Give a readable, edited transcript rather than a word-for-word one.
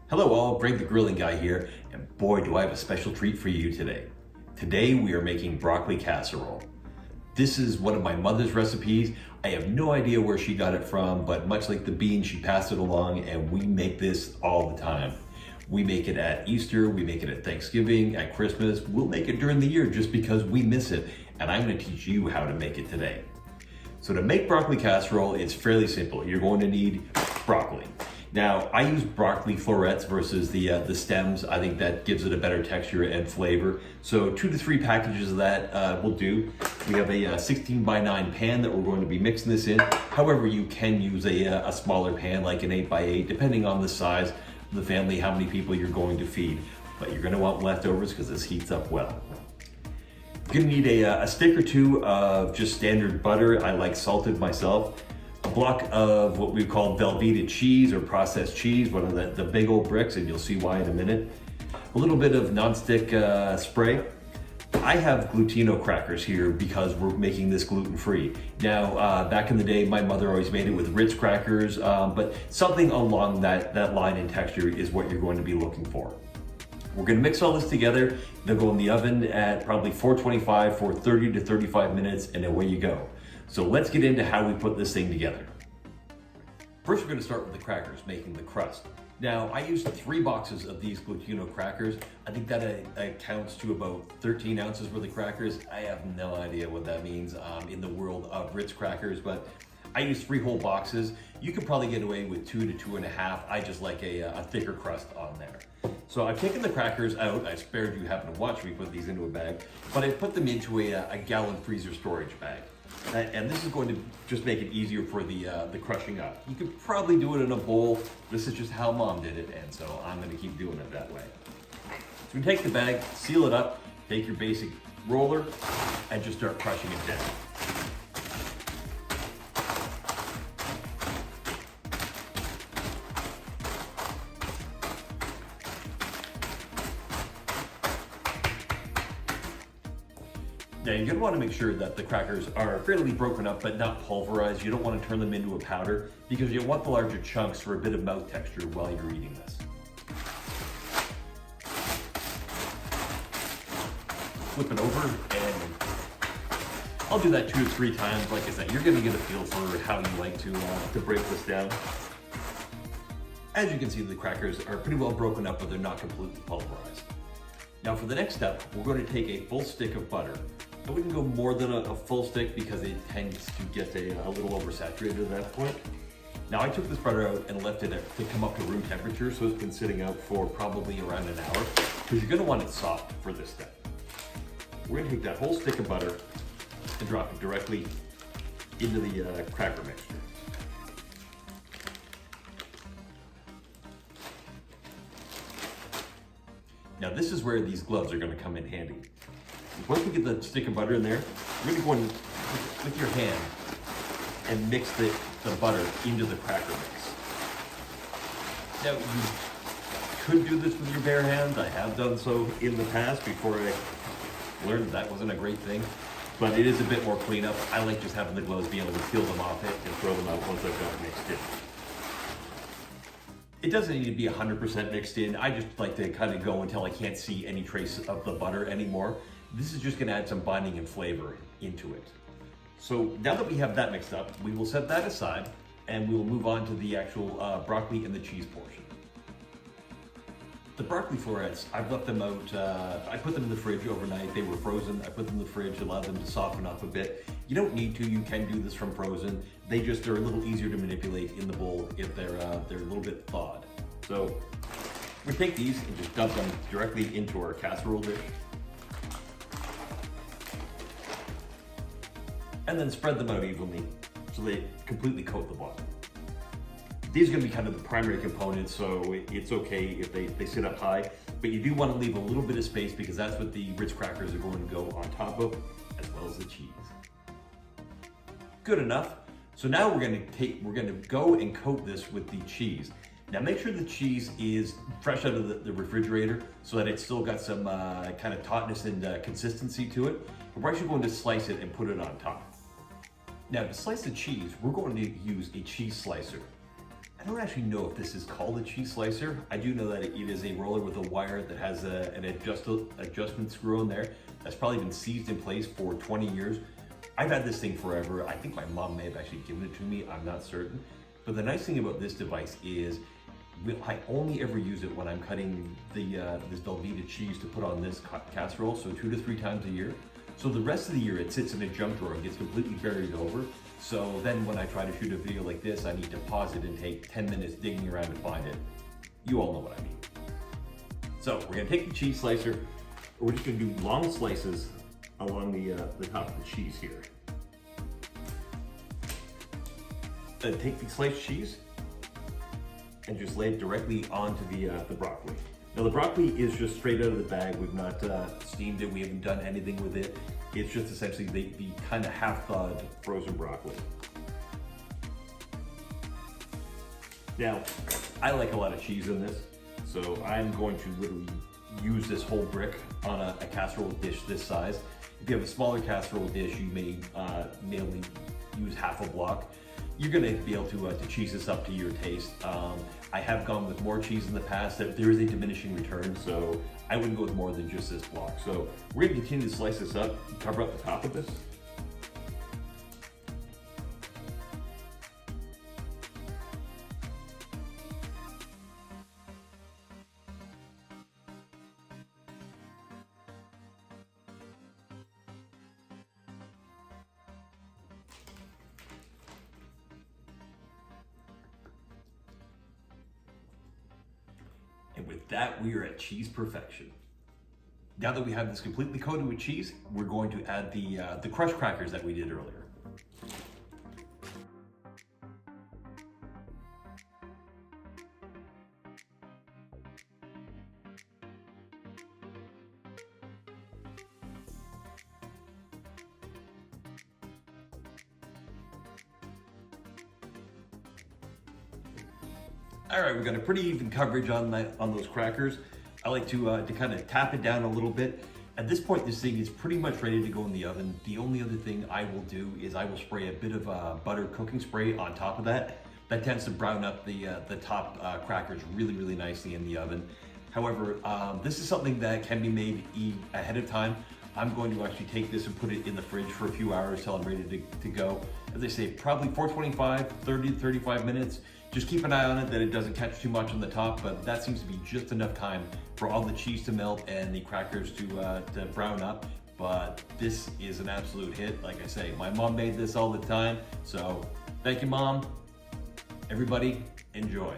Hello all, Greg the Grilling Guy here, and boy do I have a special treat for you today. Today we are making broccoli casserole. This is one of my mother's recipes. I have no idea where she got it from, but much like the beans, she passed it along and we make this all the time. We make it at Easter, we make it at Thanksgiving, at Christmas. We'll make it during the year just because we miss it, and I'm going to teach you how to make it today. So to make broccoli casserole, it's fairly simple. You're going to need broccoli. Now, I use broccoli florets versus the stems. I think that gives it a better texture and flavor. So 2 to 3 packages of that will do. We have a 16 by 9 pan that we're going to be mixing this in. However, you can use a smaller pan like an 8 by 8, depending on the size of the family, how many people you're going to feed. But you're going to want leftovers because this heats up well. You're going to need a stick or two of just standard butter. I like salted myself. A block of what we call Velveeta cheese or processed cheese, one of the big old bricks, and you'll see why in a minute. A little bit of nonstick spray. I have glutino crackers here because we're making this gluten-free. Now, back in the day, my mother always made it with Ritz crackers, but something along that line and texture is what you're going to be looking for. We're gonna mix all this together. They'll go in the oven at probably 425 for 30 to 35 minutes, and away you go. So let's get into how we put this thing together. First, we're gonna start with the crackers, making the crust. Now, I used 3 boxes of these glutino crackers. I think that accounts to about 13 ounces worth of crackers. I have no idea what that means in the world of Ritz crackers, but I used 3 whole boxes. You could probably get away with 2 to 2.5. I just like a thicker crust on there. So I've taken the crackers out. I spared you having to watch me put these into a bag, but I put them into a gallon freezer storage bag. And this is going to just make it easier for the crushing up. You could probably do it in a bowl. This is just how Mom did it, and so I'm going to keep doing it that way. So you take the bag, seal it up, take your basic roller, and just start crushing it down. Now you're going to want to make sure that the crackers are fairly broken up but not pulverized. You don't want to turn them into a powder because you want the larger chunks for a bit of mouth texture while you're eating this. Flip it over, and I'll do that 2 to 3 times. Like I said, you're going to get a feel for how you like to break this down. As you can see, the crackers are pretty well broken up, but they're not completely pulverized. Now for the next step, we're going to take a full stick of butter. I wouldn't go more than a full stick because it tends to get a little oversaturated at that point. Now I took this butter out and left it to come up to room temperature, so it's been sitting out for probably around an hour, because you're going to want it soft for this step. We're going to take that whole stick of butter and drop it directly into the cracker mixture. Now this is where these gloves are going to come in handy. Once we get the stick of butter in there, you're going to go in with your hand and mix the butter into the cracker mix. Now you could do this with your bare hands. I have done so in the past before I learned that wasn't a great thing, but it is a bit more cleanup. I like just having the gloves be able to peel them off it and throw them out once I've got it mixed in. It doesn't need to be 100% mixed in. I just like to kind of go until I can't see any trace of the butter anymore. This is just going to add some binding and flavor into it. So now that we have that mixed up, we will set that aside and we will move on to the actual broccoli and the cheese portion. The broccoli florets, I've left them out, I put them in the fridge overnight. They were frozen. I put them in the fridge, allowed them to soften up a bit. You don't need to, you can do this from frozen. They're a little easier to manipulate in the bowl if they're a little bit thawed. So we take these and just dump them directly into our casserole dish. And then spread them out evenly so they completely coat the bottom. These are going to be kind of the primary components, so it's okay if they sit up high, but you do want to leave a little bit of space because that's what the Ritz crackers are going to go on top of, as well as the cheese. Good enough. So now we're going to go and coat this with the cheese. Now make sure the cheese is fresh out of the refrigerator so that it's still got some kind of tautness and consistency to it. We're actually going to slice it and put it on top. Now to slice the cheese, we're going to use a cheese slicer. I don't actually know if this is called a cheese slicer. I do know that it is a roller with a wire that has an adjustment screw in there that's probably been seized in place for 20 years. I've had this thing forever. I think my mom may have actually given it to me, I'm not certain. But the nice thing about this device is I only ever use it when I'm cutting this Velveeta cheese to put on this casserole, so 2 to 3 times a year. So the rest of the year it sits in a junk drawer and gets completely buried over. So then when I try to shoot a video like this, I need to pause it and take 10 minutes digging around to find it. You all know what I mean. So we're gonna take the cheese slicer, we're just gonna do long slices along the top of the cheese here. Then take the sliced cheese and just lay it directly onto the broccoli. Now the broccoli is just straight out of the bag. We've not steamed it, we haven't done anything with it. It's just essentially the kind of half-thawed frozen broccoli. Now, I like a lot of cheese in this, so I'm going to literally use this whole brick on a casserole dish this size. If you have a smaller casserole dish, you may only use half a block. You're gonna be able to cheese this up to your taste. I have gone with more cheese in the past. There is a diminishing return, so I wouldn't go with more than just this block. So we're gonna continue to slice this up, cover up the top of this. And with that, we are at cheese perfection. Now that we have this completely coated with cheese, we're going to add the crushed crackers that we did earlier. All right, we got a pretty even coverage on those crackers. I like to kind of tap it down a little bit. At this point, this thing is pretty much ready to go in the oven. The only other thing I will do is I will spray a bit of butter cooking spray on top of that. That tends to brown up the top crackers really, really nicely in the oven. However, this is something that can be made ahead of time. I'm going to actually take this and put it in the fridge for a few hours till I'm ready to go. As I say, probably 425, 30 to 35 minutes. Just keep an eye on it that it doesn't catch too much on the top, but that seems to be just enough time for all the cheese to melt and the crackers to brown up. But this is an absolute hit. Like I say, my mom made this all the time. So thank you, Mom. Everybody, enjoy.